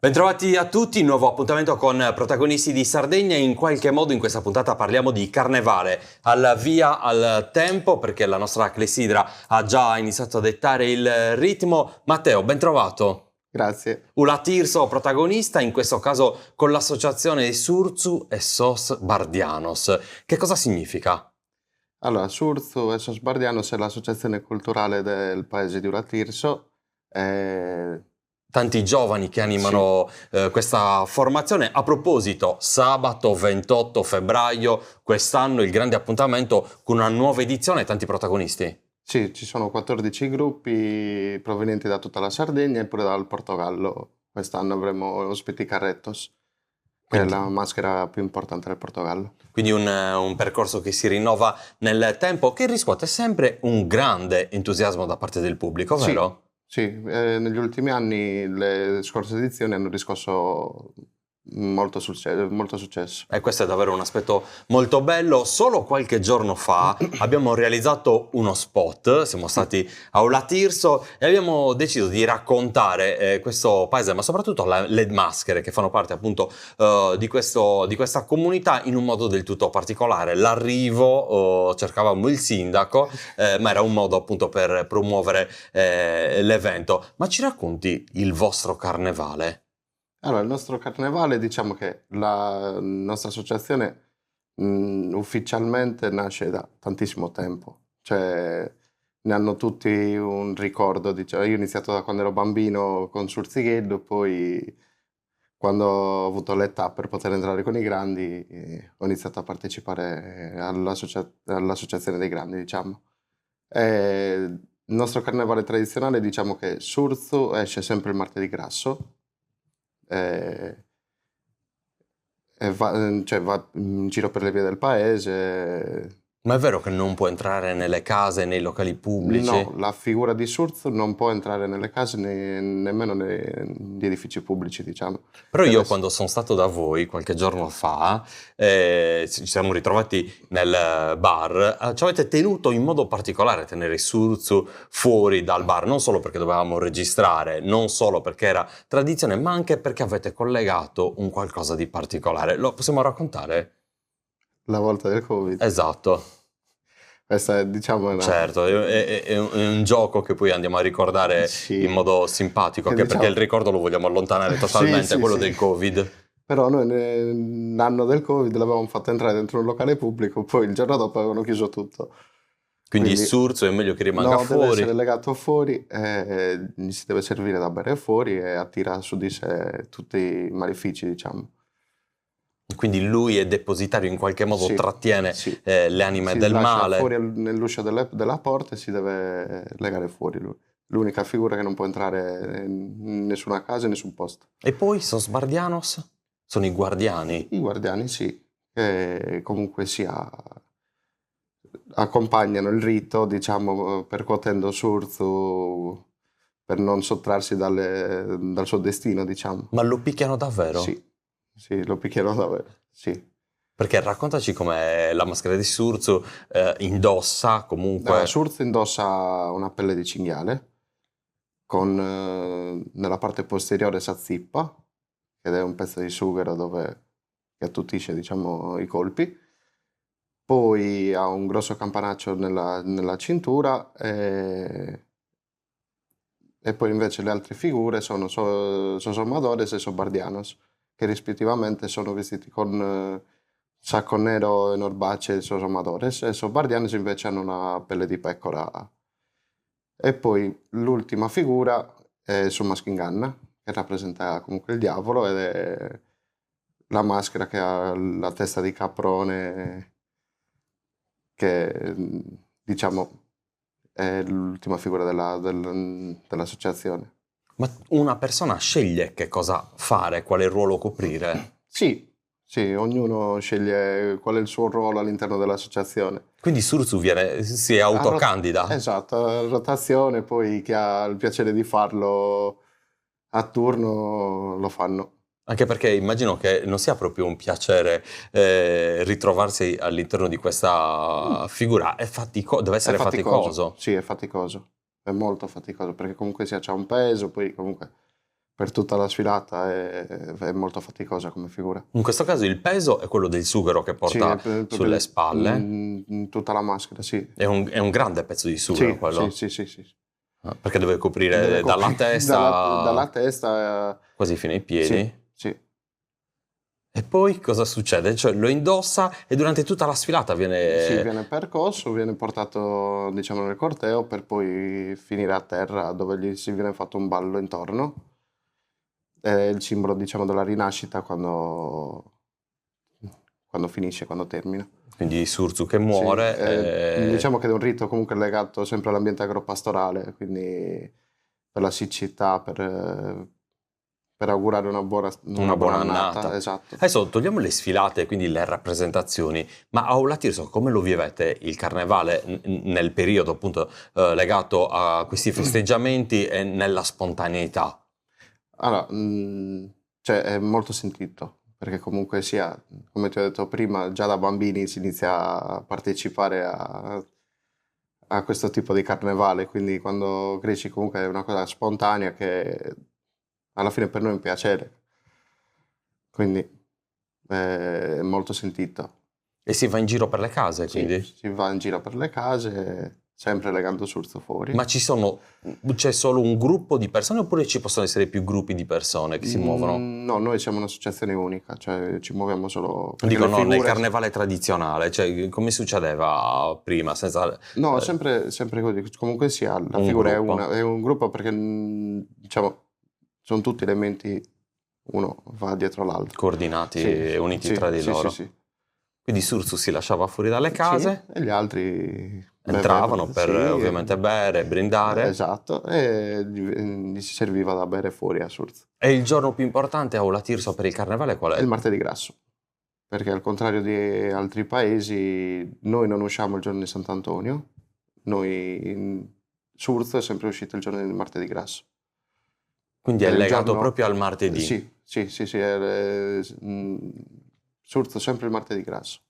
Bentrovati a tutti, nuovo appuntamento con protagonisti di Sardegna. In qualche modo in questa puntata parliamo di carnevale, al via al tempo, perché la nostra clessidra ha già iniziato a dettare il ritmo. Matteo, bentrovato. Grazie. Ula Tirso, protagonista, in questo caso con l'associazione Surzu e Sos Bardianos. Che cosa significa? Allora, Surzu e Sos Bardianos è l'associazione culturale del paese di Ulatirso. Tanti giovani che Sì, animano questa formazione. A proposito, sabato 28 febbraio, quest'anno il grande appuntamento con una nuova edizione e tanti protagonisti. sì, ci sono 14 gruppi provenienti da tutta la Sardegna e pure dal Portogallo. Quest'anno avremo ospiti Carrettos, che è Quindi, la maschera più importante del Portogallo. quindi un percorso che si rinnova nel tempo, che riscuote sempre un grande entusiasmo da parte del pubblico, Sì, vero? sì, negli ultimi anni le scorse edizioni hanno riscosso molto successo. E questo è davvero un aspetto molto bello. Solo qualche giorno fa abbiamo realizzato uno spot, siamo stati a Ula Tirso e abbiamo deciso di raccontare questo paese, ma soprattutto le maschere che fanno parte appunto di questa comunità in un modo del tutto particolare. L'arrivo, cercavamo il sindaco, ma era un modo appunto per promuovere l'evento. Ma ci racconti il vostro carnevale? Allora, il nostro carnevale, diciamo che la nostra associazione ufficialmente nasce da tantissimo tempo, cioè ne hanno tutti un ricordo, diciamo. Io ho iniziato da quando ero bambino con Surzighello, poi quando ho avuto l'età per poter entrare con i grandi, ho iniziato a partecipare all'associazione dei grandi, diciamo. Il nostro carnevale tradizionale, diciamo che Surzu esce sempre il martedì grasso, eh, cioè va in giro per le vie del paese. Ma è vero che non può entrare nelle case, nei locali pubblici? No, la figura di Surzu non può entrare nelle case nemmeno negli edifici pubblici, diciamo. Però io Deve quando sono stato da voi qualche giorno fa, ci siamo ritrovati nel bar, ci avete tenuto in modo particolare a tenere i Surzu fuori dal bar, non solo perché dovevamo registrare, non solo perché era tradizione, ma anche perché avete collegato un qualcosa di particolare. Lo possiamo raccontare? la volta del Covid. Esatto. Questa è, diciamo, Certo, è un gioco che poi andiamo a ricordare in sì, modo simpatico, che anche perché diciamo, il ricordo lo vogliamo allontanare sì, totalmente, sì, quello sì. del Covid. Però noi nell'anno del Covid l'avevamo fatto entrare dentro un locale pubblico, poi il giorno dopo avevano chiuso tutto. Quindi il Quindi Surzu è meglio che rimanga no, deve essere fuori. legato fuori, gli si deve servire da bere fuori e attira su di sé tutti i malefici, diciamo. Quindi lui è depositario, in qualche modo Sì, trattiene sì. le anime Si del lascia fuori male. nell'uscio della porta e si deve legare fuori lui. L'unica figura che non può entrare in nessuna casa, in nessun posto. E poi Sos Bardianos sono i guardiani. I guardiani sì, che comunque sia accompagnano il rito, diciamo, percuotendo Surzu per non sottrarsi dal suo destino, diciamo. Ma lo picchiano davvero? Sì, sì, lo picchierò davvero, sì. Perché raccontaci com'è la maschera di Surzu, indossa Allora, comunque. Surzu indossa una pelle di cinghiale con nella parte posteriore s'azzippa, ed è un pezzo di sughero che attutisce, diciamo, i colpi. Poi ha un grosso campanaccio nella cintura e poi invece le altre figure sono Sosomadores e Sobardianos, che rispettivamente sono vestiti con sacco nero e norbace Sosomadores e Sobardianos invece hanno una pelle di pecora. E poi l'ultima figura è Sumaskinganna, che rappresenta comunque il diavolo ed è la maschera che ha la testa di caprone, che diciamo è l'ultima figura dell'associazione. Ma una persona sceglie che cosa fare, quale ruolo coprire. Sì, sì, ognuno sceglie qual è il suo ruolo all'interno dell'associazione. Quindi Surzu si A rot- autocandida. esatto, a rotazione, poi chi ha il piacere di farlo a turno lo fanno. Anche perché immagino che non sia proprio un piacere ritrovarsi all'interno di questa figura, deve È essere faticoso, faticoso. sì, è faticoso, è molto faticoso perché comunque sia c'ha un peso, poi comunque per tutta la sfilata è molto faticosa come figura. In questo caso il peso è quello del sughero che Sì, porta sulle spalle. in tutta la maschera, sì. È un grande pezzo di sughero Sì, quello. sì. Perché deve coprire Deve dalla coprire testa dalla testa, quasi fino ai piedi. sì. E poi cosa succede? Cioè lo indossa e durante tutta la sfilata Sì, viene... viene percorso, viene portato, diciamo, nel corteo per poi finire a terra dove gli si viene fatto un ballo intorno. È il simbolo, diciamo, della rinascita quando finisce, quando termina. Quindi Surzu che Sì, muore. diciamo che è un rito comunque legato sempre all'ambiente agropastorale, quindi per la siccità, per augurare una buona annata. Esatto. Adesso togliamo le sfilate, quindi le rappresentazioni, ma a Aula Tirso come lo vivete il carnevale nel periodo appunto legato a questi festeggiamenti e nella spontaneità? Allora, cioè è molto sentito, perché comunque sia, come ti ho detto prima, già da bambini si inizia a partecipare a questo tipo di carnevale, quindi quando cresci comunque è una cosa spontanea che alla fine per noi è un piacere, quindi è molto sentito. E si va in giro per le case, Sì, quindi? si va in giro per le case, sempre legando Surzu fuori. Ma c'è solo un gruppo di persone oppure ci possono essere più gruppi di persone che si muovono? No, noi siamo un'associazione unica, cioè ci muoviamo solo... perché Dico le no, nel figure- carnevale tradizionale, cioè come succedeva prima, senza... No, sempre così. Comunque sia, la Un figura gruppo. è un gruppo perché, diciamo, sono tutti elementi, uno va dietro l'altro. coordinati Sì, e uniti sì, tra di sì, loro. sì. Quindi Surzu si lasciava fuori dalle Sì, case, e gli altri entravano per sì, ovviamente bere, brindare. esatto, e gli si serviva da bere fuori a Surzu. E il giorno più importante a Aula Tirso per il carnevale qual È il è? martedì grasso, perché al contrario di altri paesi, noi non usciamo il giorno di Sant'Antonio, Surzu è sempre uscito il giorno del martedì grasso. Quindi è Che è il legato giorno- proprio al martedì. Sì, Surzu sempre il martedì grasso.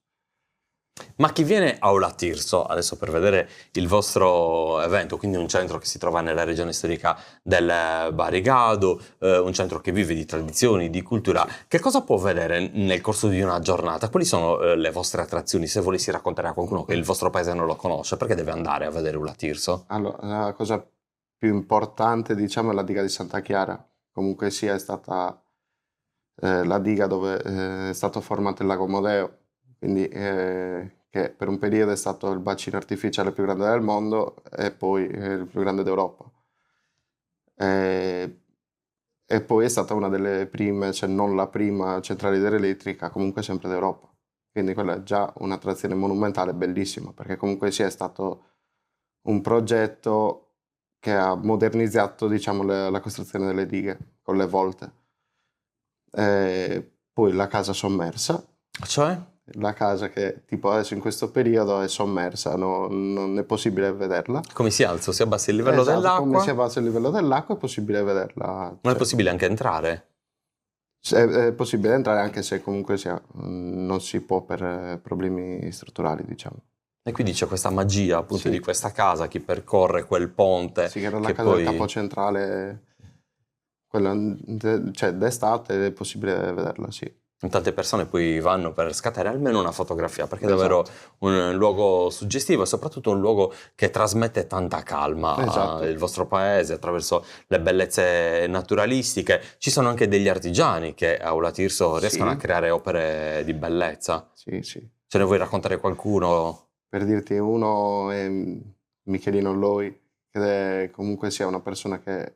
Ma chi viene a Aula Tirso, adesso per vedere il vostro evento, quindi un centro che si trova nella regione storica del Barigado, un centro che vive di tradizioni, di cultura, che cosa può vedere nel corso di una giornata? Quali sono le vostre attrazioni? Se volessi raccontare a qualcuno che il vostro paese non lo conosce, perché deve andare a vedere Aula Tirso? Allora, la cosa più importante, diciamo, è la diga di Santa Chiara. Comunque sia, è stata la diga dove è stato formato il lago Modeo, quindi che per un periodo è stato il bacino artificiale più grande del mondo e poi il più grande d'Europa. E poi è stata una delle prime, se non la prima centrale idroelettrica, comunque sempre d'Europa. Quindi quella è già un'attrazione monumentale bellissima, perché comunque sia è stato un progetto che ha modernizzato, diciamo, la costruzione delle dighe con le volte. Poi la casa sommersa, Cioè? la casa che tipo adesso in questo periodo è sommersa, non è possibile vederla. Come si alza? Si abbassa il livello Esatto, come dell'acqua? si abbassa il livello dell'acqua è possibile vederla. Non è Cioè, possibile anche entrare? è possibile entrare anche se comunque non si può per problemi strutturali, diciamo. E quindi c'è questa magia appunto Sì. di questa casa, chi percorre quel ponte Sì, che era la che casa poi... del capo centrale, quella, cioè d'estate è possibile vederla, sì. Tante persone poi vanno per scattare almeno una fotografia, perché è Esatto. davvero un luogo suggestivo e soprattutto un luogo che trasmette tanta calma Esatto. al vostro paese attraverso le bellezze naturalistiche. Ci sono anche degli artigiani che a Aula Tirso riescono Sì. a creare opere di bellezza. Sì, sì. Ce ne vuoi raccontare qualcuno? Per dirti uno è Michelino Loi, che è comunque sia una persona che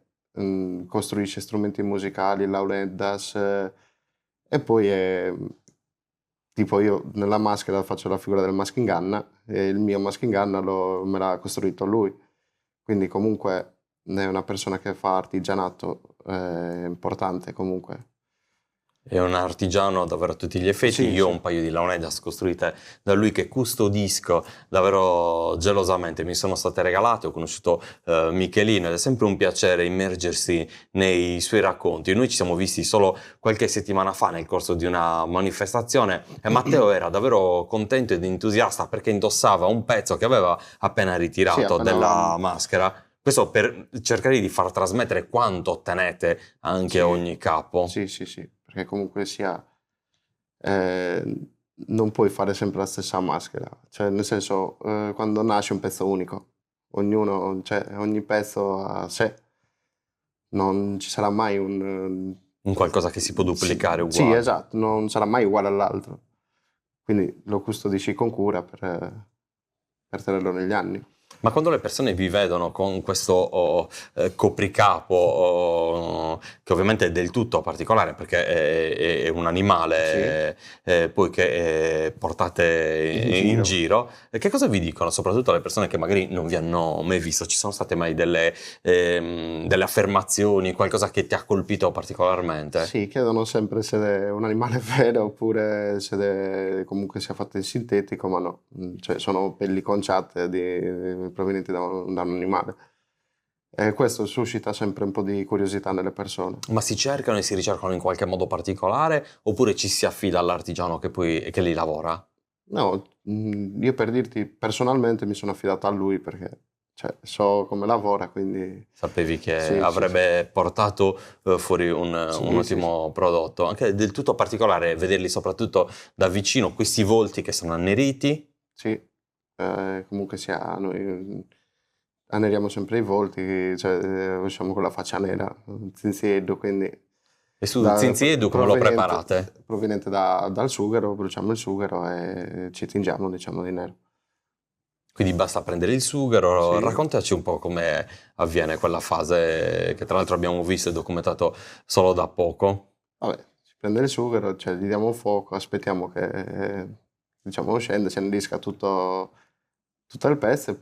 costruisce strumenti musicali, lauleddas, e poi è tipo io nella maschera faccio la figura del Maskinganna e il mio Maskinganna me l'ha costruito lui, quindi comunque è una persona che fa artigianato importante comunque. È un artigiano davvero a tutti gli effetti. Sì, Io ho sì. un paio di Laonedas costruite da lui che custodisco davvero gelosamente. Mi sono state regalate, ho conosciuto Michelino ed è sempre un piacere immergersi nei suoi racconti. Noi ci siamo visti solo qualche settimana fa nel corso di una manifestazione e Matteo era davvero contento ed entusiasta perché indossava un pezzo che aveva appena ritirato appena della avevamo. maschera. Questo per cercare di far trasmettere quanto ottenete anche a Sì, ogni capo. sì, perché comunque sia, non puoi fare sempre la stessa maschera, cioè nel senso, quando nasce un pezzo unico, cioè ogni pezzo a sé, non ci sarà mai Un qualcosa che si può duplicare sì, uguale. esatto, non sarà mai uguale all'altro. Quindi lo custodisci con cura per tenerlo negli anni. Ma quando le persone vi vedono con questo copricapo, che ovviamente è del tutto particolare perché è un Sì, animale poi che portate in in giro. giro, che cosa vi dicono? Soprattutto le persone che magari non vi hanno mai visto. Ci sono state mai delle affermazioni, qualcosa che ti ha colpito particolarmente? Sì, chiedono sempre se è un animale vero oppure comunque sia fatto in sintetico, ma no, cioè sono pelli conciate provenienti da un animale. E questo suscita sempre un po' di curiosità nelle persone. Ma si cercano e si ricercano in qualche modo particolare oppure ci si affida all'artigiano che li lavora? No, io per dirti, personalmente mi sono affidato a lui perché cioè, so come lavora, quindi Sapevi che sì, sì, sì, avrebbe portato fuori un sì, sì, sì, ottimo prodotto. Anche del tutto particolare vederli soprattutto da vicino, questi volti che sono anneriti. sì. Comunque sia, noi anneriamo sempre i volti, cioè usciamo con la faccia nera, zinzieddo, quindi E su Zinziedu come lo preparate? proveniente dal sughero, bruciamo il sughero e ci tingiamo, diciamo, di nero. Quindi basta prendere il sughero. Sì, Raccontaci un po' come avviene quella fase che tra l'altro abbiamo visto e documentato solo da poco. vabbè, si prende il sughero, cioè gli diamo fuoco, aspettiamo che, diciamo, scenda, si annerisca tutto il pezzo e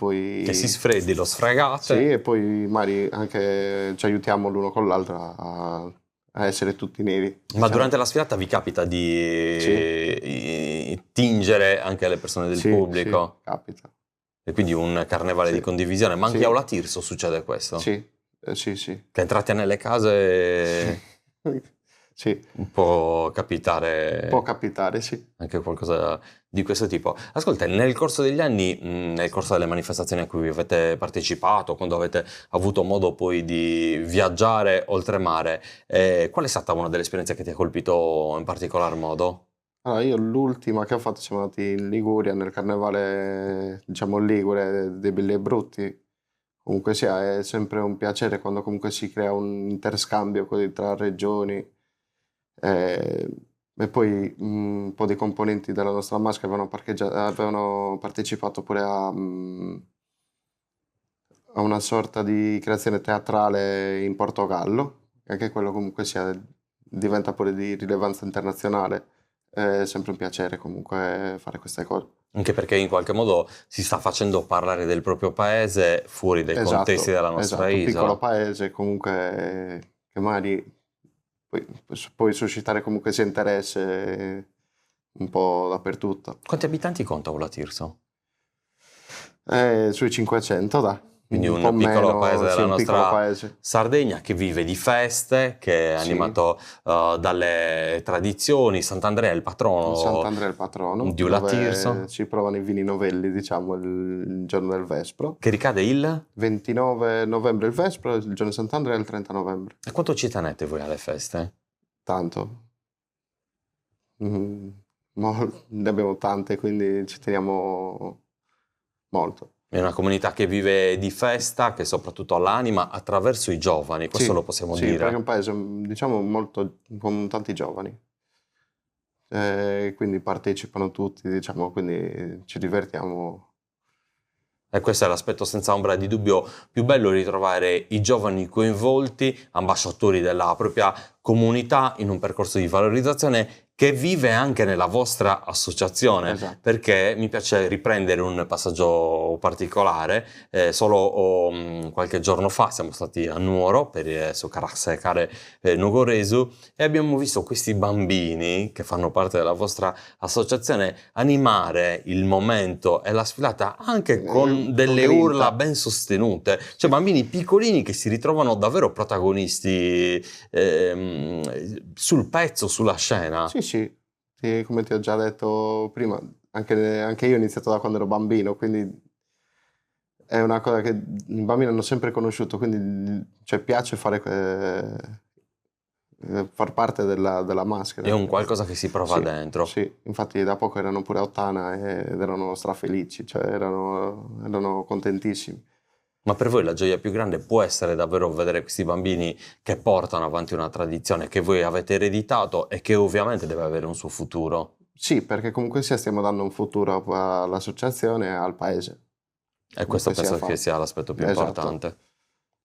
Che si poi, sfreddi, lo sì, sfregate. e poi magari anche ci aiutiamo l'uno con l'altro a essere tutti neri, Ma diciamo. durante la sfilata vi capita di Sì, tingere anche le persone del sì, pubblico? capita. E quindi un carnevale di Sì, condivisione. Ma anche a sì, Ola Tirso succede questo? sì, sì, sì. Che entrate nelle Sì, case sì, può può capitare capitare, sì. anche qualcosa di questo tipo. Ascolta, nel corso degli anni, nel corso delle manifestazioni a cui avete partecipato, quando avete avuto modo poi di viaggiare oltremare, qual è stata una delle esperienze che ti ha colpito in particolar modo? Allora, io l'ultima che ho fatto siamo andati in Liguria, nel carnevale, diciamo, ligure dei Belli e Brutti. Comunque sia, è sempre un piacere quando comunque si crea un interscambio così tra regioni. eh, e poi un po' di componenti della nostra maschera avevano partecipato pure a una sorta di creazione teatrale in Portogallo, e anche quello comunque sia, diventa pure di rilevanza internazionale. È sempre un piacere comunque fare queste cose. Anche perché in qualche modo si sta facendo parlare del proprio paese fuori dai contesti Esatto, della nostra esatto, un piccolo isola. paese comunque che magari puoi suscitare comunque sia interesse un po' dappertutto. Quanti abitanti conta Ola Tirso? Sui 500, dai, Quindi un po' un piccolo paese meno, sì, della un piccolo nostra paese. Sardegna che vive di feste, che è Sì, animato dalle tradizioni. Sant'Andrea è il il patrono Sant'Andrea è il patrono, di Ola dove Tirso, si provano i vini novelli, diciamo, il giorno del Vespro. che ricade il... 29 novembre il Vespro, il giorno di Sant'Andrea è il 30 novembre. E quanto ci tenete voi alle feste? Tanto. Mm, ne abbiamo tante, quindi ci teniamo molto. È una comunità che vive di festa, che soprattutto ha l'anima attraverso i giovani, questo lo Sì, possiamo sì, perché è un dire. paese, diciamo, molto con tanti giovani. Quindi partecipano tutti, diciamo, quindi ci divertiamo. E questo è l'aspetto senza ombra di dubbio più bello, ritrovare i giovani coinvolti, ambasciatori della propria comunità in un percorso di valorizzazione che vive anche nella vostra associazione, Esatto. perché mi piace riprendere un passaggio particolare. Qualche giorno fa siamo stati a Nuoro per secare Nugoresu e abbiamo visto questi bambini che fanno parte della vostra associazione animare il momento e la sfilata anche con Con delle urla grinta. ben sostenute, cioè bambini piccolini che si ritrovano davvero protagonisti sul pezzo, sulla scena. Sì, sì, sì, come ti ho già detto prima, anche io ho iniziato da quando ero bambino, quindi è una cosa che i bambini hanno sempre conosciuto, quindi cioè, piace far parte della maschera. È un qualcosa che si prova Sì, dentro. sì, infatti da poco erano pure a Ottana ed erano strafelici, cioè erano contentissimi. Ma per voi la gioia più grande può essere davvero vedere questi bambini che portano avanti una tradizione che voi avete ereditato e che ovviamente deve avere un suo futuro. Sì, perché comunque sia stiamo dando un futuro all'associazione e al paese. E questo Comunque sia penso che fatto. sia l'aspetto più Esatto, importante,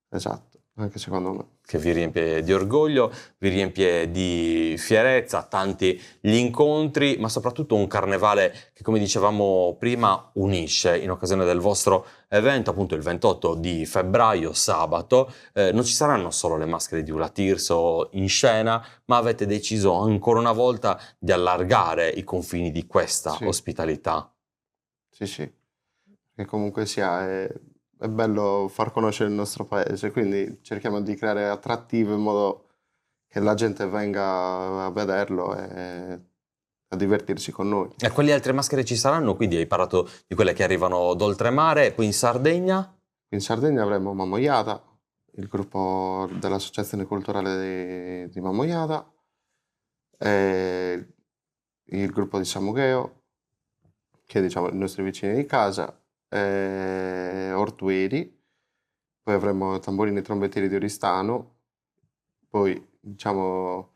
esatto, anche secondo me. che vi riempie di orgoglio, vi riempie di fierezza, tanti gli incontri, ma soprattutto un carnevale che, come dicevamo prima, unisce in occasione del vostro evento, appunto il 28 di febbraio, sabato. Non ci saranno solo le maschere di Ulla Tirso in scena, ma avete deciso ancora una volta di allargare i confini di questa Sì, ospitalità. sì, sì, che comunque sia è bello far conoscere il nostro paese, quindi cerchiamo di creare attrattivo in modo che la gente venga a vederlo e a divertirsi con noi. E quali altre maschere ci saranno? Quindi hai parlato di quelle che arrivano d'oltremare, poi in Sardegna? In Sardegna avremo Mamoiata, il gruppo dell'Associazione Culturale di Mamoiata, e il gruppo di Samugheo, che è diciamo i nostri vicini di casa, e Ortueri, poi avremo Tamburini e Trombettieri di Oristano, poi diciamo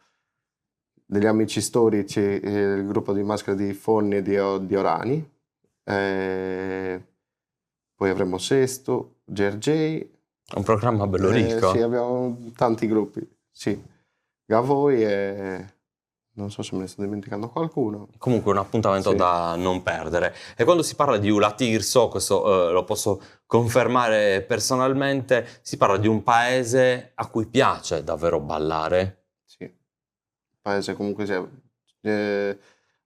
degli amici storici, il gruppo di maschere di Fonni e di Orani, e poi avremo Sesto, Gergei. È un programma bello Sì, ricco. abbiamo tanti gruppi, sì. Gavoi e non so se me ne sto dimenticando qualcuno. Comunque un appuntamento Sì, da non perdere. E quando si parla di Ulla Tirso, questo lo posso confermare personalmente, si parla di un paese a cui piace davvero ballare. sì. Paese comunque sia.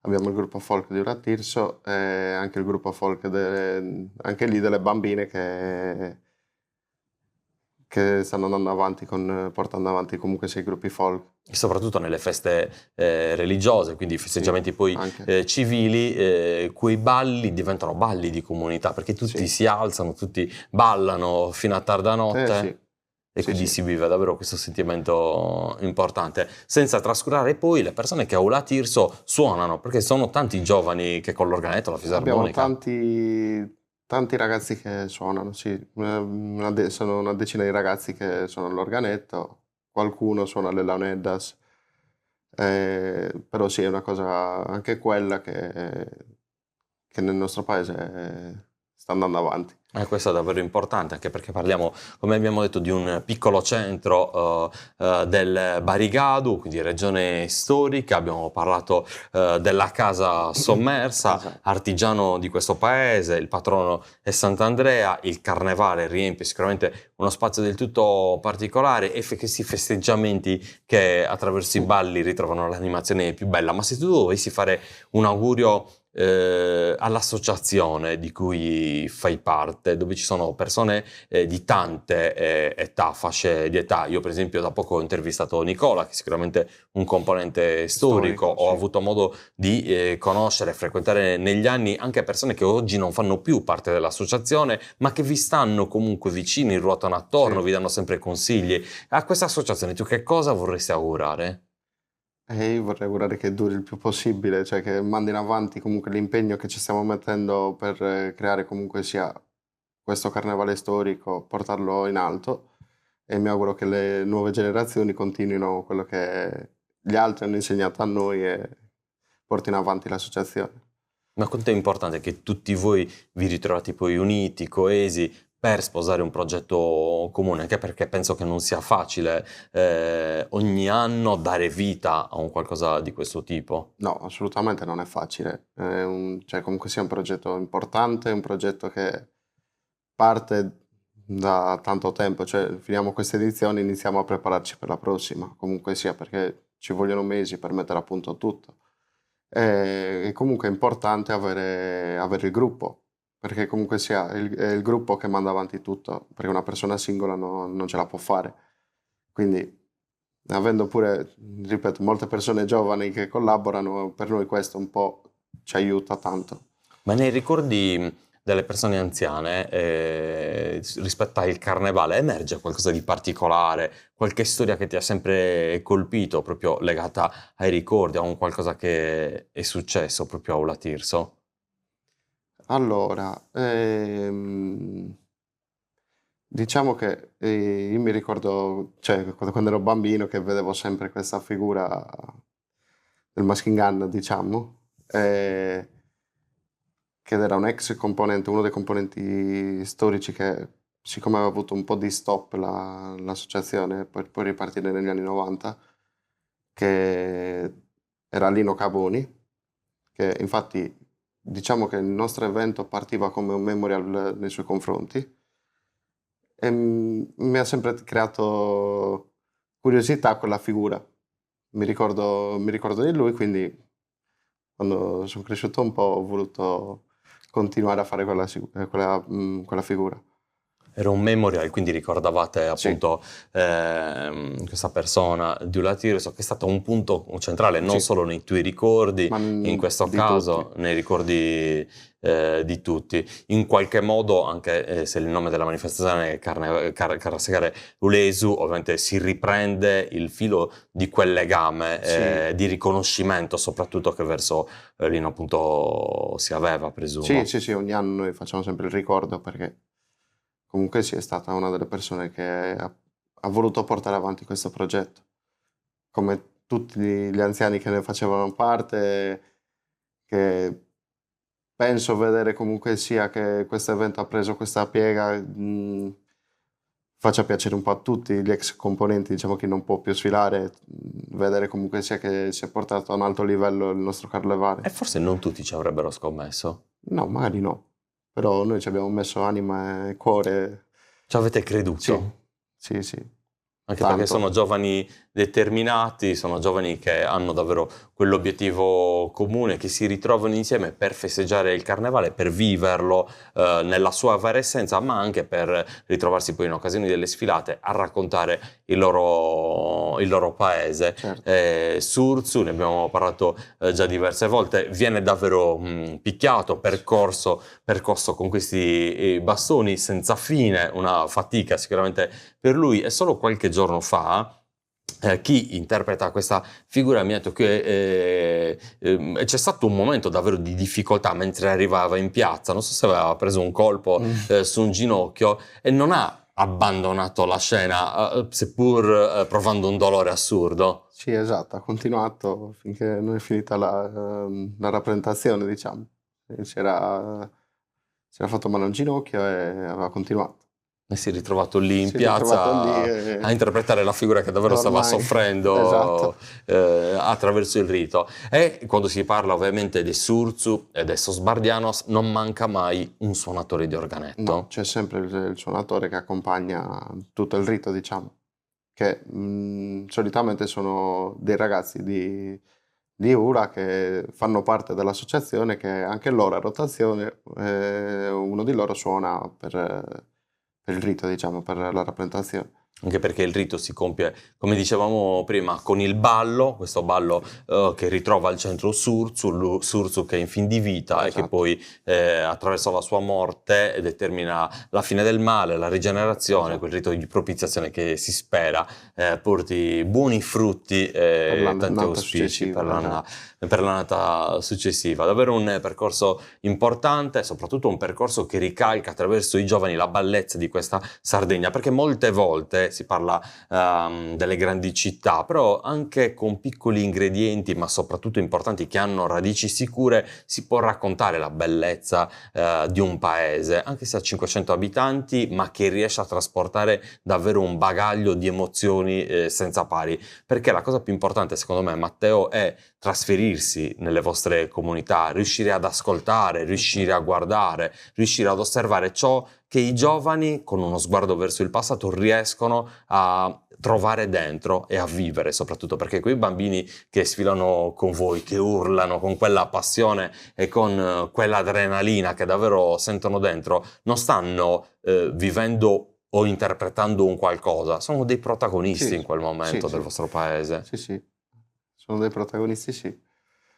Abbiamo il gruppo folk di Ura Tirso e anche il gruppo folk anche lì delle bambine che stanno andando avanti portando avanti comunque sia i gruppi folk. E soprattutto nelle feste religiose, quindi i Sì, festeggiamenti poi anche. civili, quei balli diventano balli di comunità, perché tutti Sì. si alzano, tutti ballano fino a tarda Sì, notte e sì, quindi sì. si vive davvero questo sentimento importante, senza trascurare poi le persone che a Ulla Tirso suonano, perché sono tanti giovani che con l'organetto, la Abbiamo fisarmonica. tanti ragazzi che suonano, sì. Sono una decina di ragazzi che suonano l'organetto, qualcuno suona le launeddas, però sì, è una cosa anche quella che nel nostro paese sta andando avanti. Questo è davvero importante, anche perché parliamo, come abbiamo detto, di un piccolo centro del Barigadu, quindi regione storica. Abbiamo parlato della casa sommersa, Esatto. artigiano di questo paese, il patrono è Sant'Andrea, il carnevale riempie sicuramente uno spazio del tutto particolare e questi festeggiamenti che attraverso i balli ritrovano l'animazione più bella. Ma se tu dovessi fare un augurio all'associazione di cui fai parte, dove ci sono persone di tante età, fasce di età. Io per esempio da poco ho intervistato Nicola, che è sicuramente un componente storico, ho Sì. avuto modo di conoscere e frequentare negli anni anche persone che oggi non fanno più parte dell'associazione, ma che vi stanno comunque vicini, ruotano attorno, Sì. vi danno sempre consigli. A questa associazione tu che cosa vorresti augurare? E io vorrei augurare che duri il più possibile, cioè che mandino avanti comunque l'impegno che ci stiamo mettendo per creare comunque sia questo carnevale storico, portarlo in alto e mi auguro che le nuove generazioni continuino quello che gli altri hanno insegnato a noi e portino avanti l'associazione. Ma quanto è importante che tutti voi vi ritrovate poi uniti, coesi, per sposare un progetto comune, anche perché penso che non sia facile ogni anno dare vita a un qualcosa di questo tipo. No, assolutamente non è facile. Cioè, comunque sia un progetto importante, un progetto che parte da tanto tempo, cioè finiamo queste edizioni e iniziamo a prepararci per la prossima, comunque sia perché ci vogliono mesi per mettere a punto tutto. E comunque è importante avere il gruppo, perché comunque sia è il gruppo che manda avanti tutto, perché una persona singola non ce la può fare. Quindi avendo pure, ripeto, molte persone giovani che collaborano, per noi questo un po' ci aiuta tanto. Ma nei ricordi delle persone anziane rispetto al carnevale, emerge qualcosa di particolare, qualche storia che ti ha sempre colpito, proprio legata ai ricordi, a un qualcosa che è successo proprio a Aula Tirso? Allora, diciamo che io mi ricordo, cioè, quando ero bambino, che vedevo sempre questa figura del Masking Gun, diciamo, che era un ex componente, uno dei componenti storici che, siccome aveva avuto un po' di stop l'associazione, poi ripartire negli anni 90, che era Lino Cavoni, che infatti diciamo che il nostro evento partiva come un memorial nei suoi confronti e mi ha sempre creato curiosità quella figura. Mi ricordo di lui, quindi quando sono cresciuto un po' ho voluto continuare a fare quella figura. Era un memorial, quindi ricordavate Sì, appunto questa persona di Aula Tirso, che è stato un punto centrale non sì, solo nei tuoi ricordi, ma in questo di tutti. caso nei ricordi di tutti. In qualche modo, anche se il nome della manifestazione è Carrasegare Ulesu, ovviamente si riprende il filo di quel legame Sì, di riconoscimento, soprattutto che verso Lino appunto si aveva, sì, presumo. sì, sì, ogni anno noi facciamo sempre il ricordo perché comunque sì, è stata una delle persone che ha voluto portare avanti questo progetto. Come tutti gli anziani che ne facevano parte, che penso vedere comunque sia che questo evento ha preso questa piega, faccia piacere un po' a tutti gli ex componenti, diciamo chi non può più sfilare, vedere comunque sia che si è portato a un alto livello il nostro E carnevale. forse non tutti ci avrebbero scommesso. No, magari no, però noi ci abbiamo messo anima e cuore, Ci avete sì, creduto? sì, sì, Anche perché sono tanto. giovani determinati, sono giovani che hanno davvero quell'obiettivo comune, che si ritrovano insieme per festeggiare il carnevale, per viverlo nella sua vera essenza, ma anche per ritrovarsi poi in occasione delle sfilate a raccontare il loro paese. Certo. Surzu, ne abbiamo parlato già diverse volte, viene davvero picchiato, percorso con questi bastoni senza fine, una fatica sicuramente per lui. E solo qualche giorno fa chi interpreta questa figura mi ha detto che c'è stato un momento davvero di difficoltà mentre arrivava in piazza, non so se aveva preso un colpo su un ginocchio e non ha abbandonato la scena, seppur provando un dolore assurdo. Sì, esatto, ha continuato finché non è finita la rappresentazione, diciamo. Si era fatto male a un ginocchio e aveva continuato. E si è ritrovato lì in Si è ritrovato lì piazza a e interpretare la figura che davvero stava ormai, esatto. soffrendo attraverso il rito. E quando si parla ovviamente di Surzu e di Sbardianos non manca mai un suonatore di No, organetto. c'è sempre il suonatore che accompagna tutto il rito, diciamo, che solitamente sono dei ragazzi di Ura che fanno parte dell'associazione, che anche loro a rotazione, uno di loro suona per il rito, diciamo, per la rappresentazione. Anche perché il rito si compie, come dicevamo prima, con il ballo, questo ballo che ritrova al centro Surzu, Surzu che è in fin di vita e che Esatto, poi attraverso la sua morte determina la fine del male, la rigenerazione, quel esatto. rito di propiziazione che si spera porti buoni frutti Per e tanti l'annata auspici successiva, esatto. per l'annata successiva. Davvero un percorso importante, soprattutto un percorso che ricalca attraverso i giovani la bellezza di questa Sardegna, perché molte volte si parla delle grandi città, però anche con piccoli ingredienti, ma soprattutto importanti, che hanno radici sicure, si può raccontare la bellezza di un paese, anche se ha 500 abitanti, ma che riesce a trasportare davvero un bagaglio di emozioni senza pari. Perché la cosa più importante, secondo me, Matteo, è trasferirsi nelle vostre comunità, riuscire ad ascoltare, riuscire a guardare, riuscire ad osservare ciò che i giovani, con uno sguardo verso il passato, riescono a trovare dentro e a vivere, soprattutto perché quei bambini che sfilano con voi, che urlano con quella passione e con quell'adrenalina che davvero sentono dentro, non stanno vivendo o interpretando un qualcosa, sono dei protagonisti Sì, in quel sì, momento del sì, vostro paese. sì, sì, sono dei protagonisti, sì.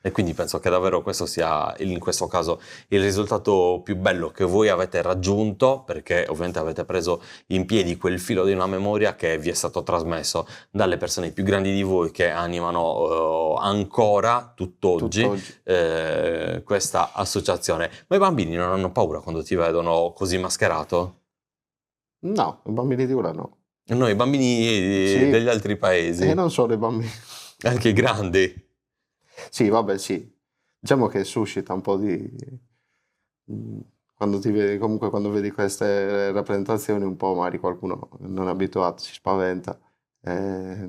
E quindi penso che davvero questo sia, in questo caso, il risultato più bello che voi avete raggiunto, perché ovviamente avete preso in piedi quel filo di una memoria che vi è stato trasmesso dalle persone più grandi di voi che animano ancora tutt'oggi tutt'oggi. questa associazione. Ma i bambini non hanno paura quando ti vedono così mascherato? No, i bambini di ora no. No, i bambini Sì, degli altri e paesi, non solo i bambini. anche i grandi. Sì, vabbè, sì. Diciamo che suscita un po' di... mm, quando ti vedi, comunque quando vedi queste rappresentazioni un po' magari qualcuno non è abituato si spaventa. È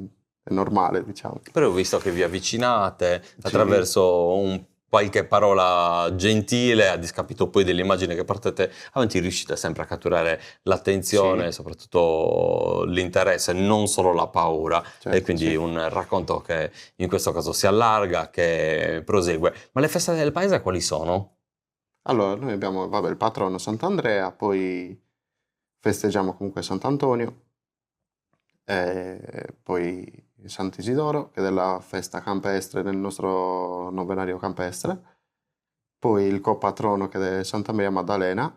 normale, diciamo. Però ho visto che vi avvicinate Sì, attraverso qualche parola gentile, a discapito poi dell'immagine che portate avanti, riuscite sempre a catturare l'attenzione, sì, soprattutto l'interesse, non solo la paura, e certo, quindi sì. un racconto che in questo caso si allarga, che prosegue. Ma le feste del paese quali sono? Allora, noi abbiamo, vabbè, il patrono Sant'Andrea, poi festeggiamo comunque Sant'Antonio, poi Sant'Isidoro, che è della festa campestre del nostro novenario campestre, poi il copatrono che è Santa Maria Maddalena,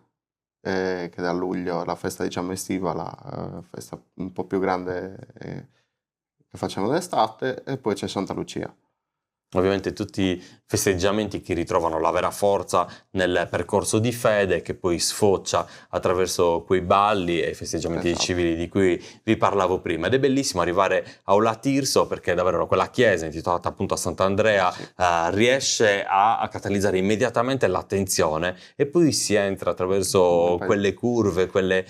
che è da luglio, la festa diciamo estiva, la festa un po' più grande che facciamo d'estate, e poi c'è Santa Lucia. Ovviamente tutti festeggiamenti che ritrovano la vera forza nel percorso di fede che poi sfocia attraverso quei balli e festeggiamenti Esatto, civili di cui vi parlavo prima. Ed è bellissimo arrivare a Ola Tirso perché davvero quella chiesa intitolata appunto a Sant'Andrea sì, riesce a catalizzare immediatamente l'attenzione e poi si entra nel attraverso paese. quelle curve, quelle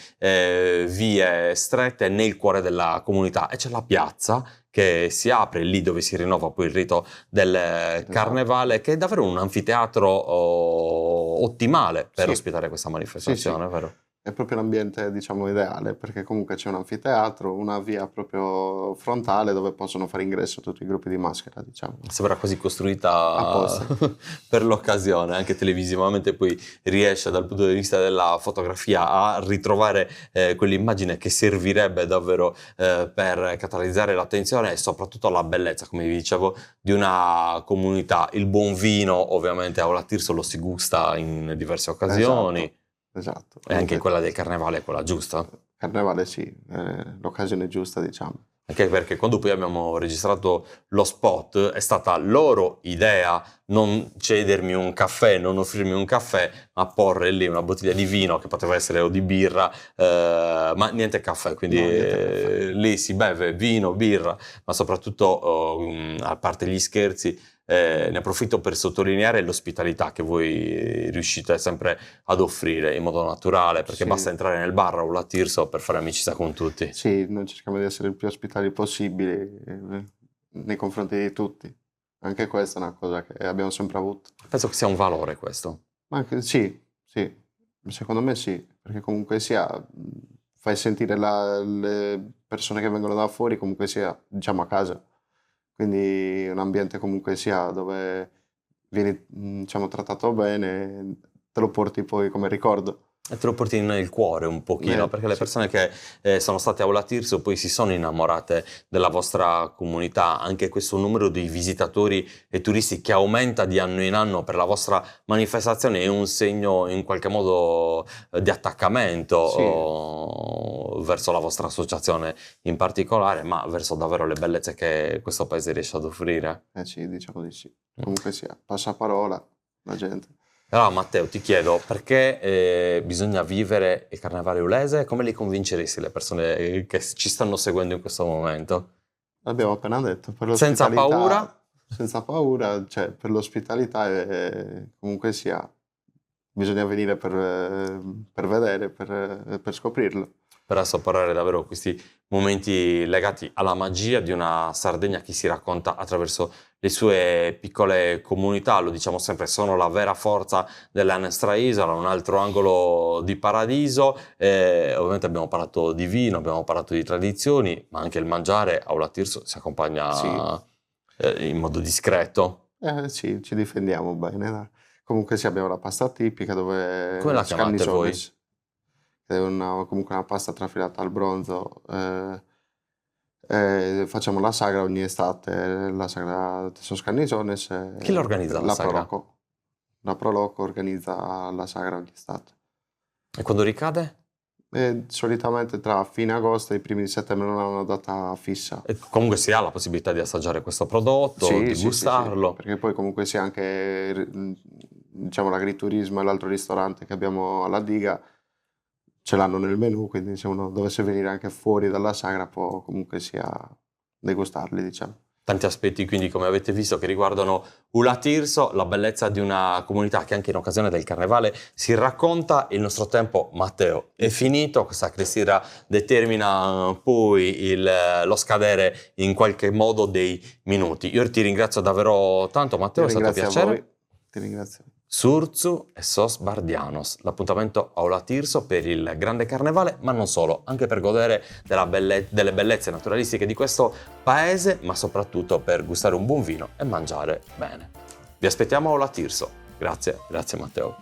vie strette nel cuore della comunità e c'è la piazza che si apre lì dove si rinnova poi il rito del Esatto. carnevale, che è davvero un anfiteatro ottimale per Sì, ospitare questa sì, sì. manifestazione, vero? È proprio l'ambiente, diciamo, ideale, perché comunque c'è un anfiteatro, una via proprio frontale dove possono fare ingresso tutti i gruppi di maschera, diciamo. Sembra quasi costruita Apposta. per l'occasione, anche televisivamente poi riesce dal punto di vista della fotografia a ritrovare quell'immagine che servirebbe davvero per catalizzare l'attenzione e soprattutto la bellezza, come vi dicevo, di una comunità. Il buon vino ovviamente a Ola Tirso lo si gusta in diverse occasioni Esatto, esatto. e anche Comunque, quella del carnevale è quella giusta. carnevale sì, è l'occasione giusta, diciamo. Anche perché quando poi abbiamo registrato lo spot è stata loro idea non cedermi un caffè, non offrirmi un caffè, ma porre lì una bottiglia di vino che poteva essere o di birra, ma niente caffè, quindi No, niente caffè. lì si beve vino, birra, ma soprattutto, a parte gli scherzi, ne approfitto per sottolineare l'ospitalità che voi riuscite sempre ad offrire in modo naturale, perché basta Sì, entrare nel bar o la Tirso per fare amicizia con tutti. sì, noi cerchiamo di essere il più ospitali possibili nei confronti di tutti. Anche questa è una cosa che abbiamo sempre avuto. Penso che sia un valore questo. Ma anche, sì, sì, secondo me sì, perché comunque sia, fai sentire le persone che vengono da fuori comunque sia, diciamo, a casa. Quindi un ambiente comunque sia dove vieni, diciamo, trattato bene, te lo porti poi come ricordo. E te lo porti nel cuore un pochino, perché le Sì, persone che sono state a Ola Tirso poi si sono innamorate della vostra comunità, anche questo numero di visitatori e turisti che aumenta di anno in anno per la vostra manifestazione è un segno in qualche modo di attaccamento sì, verso la vostra associazione in particolare, ma verso davvero le bellezze che questo paese riesce ad offrire. sì, diciamo di sì. Comunque sia, passaparola, la gente. Allora Matteo, ti chiedo perché bisogna vivere il carnevale ulese? Come li convinceresti le persone che ci stanno seguendo in questo momento? L'abbiamo appena detto, per Senza l'ospitalità, paura, senza paura, cioè per l'ospitalità comunque sia, bisogna venire per vedere, per scoprirlo. per assaporare davvero questi momenti legati alla magia di una Sardegna che si racconta attraverso le sue piccole comunità, lo diciamo sempre, sono la vera forza della nostra isola, un altro angolo di paradiso. Ovviamente abbiamo parlato di vino, abbiamo parlato di tradizioni, ma anche il mangiare a Ola Tirso si Sì, accompagna in modo discreto. sì, ci difendiamo bene, dai. Comunque sì, abbiamo la pasta tipica Come dove la chiamate voi? scannisones, che è comunque una pasta trafilata al bronzo, Facciamo la sagra ogni estate, la sagra de sos Cannizones. Chi la organizza la sagra? Proloco. La Proloco organizza la sagra ogni estate. E quando ricade? Solitamente tra fine agosto e i primi di settembre non hanno una data fissa. E comunque si ha la possibilità di assaggiare questo prodotto, di gustarlo. Perché poi comunque sia anche, diciamo, l'agriturismo e l'altro ristorante che abbiamo alla diga ce l'hanno nel menù, quindi se uno dovesse venire anche fuori dalla sagra può comunque sia degustarli, diciamo. Tanti aspetti quindi, come avete visto, che riguardano Ula Tirso, la bellezza di una comunità che anche in occasione del carnevale si racconta. Il nostro tempo, Matteo, è finito. Questa clessidra determina poi lo scadere in qualche modo dei minuti. Io ti ringrazio davvero tanto, Matteo, è stato un piacere. Ti ringrazio. Surzu e Sos Bardianos, l'appuntamento a Ula Tirso per il grande carnevale, ma non solo, anche per godere delle bellezze naturalistiche di questo paese, ma soprattutto per gustare un buon vino e mangiare bene. Vi aspettiamo a Ula Tirso. Grazie Matteo.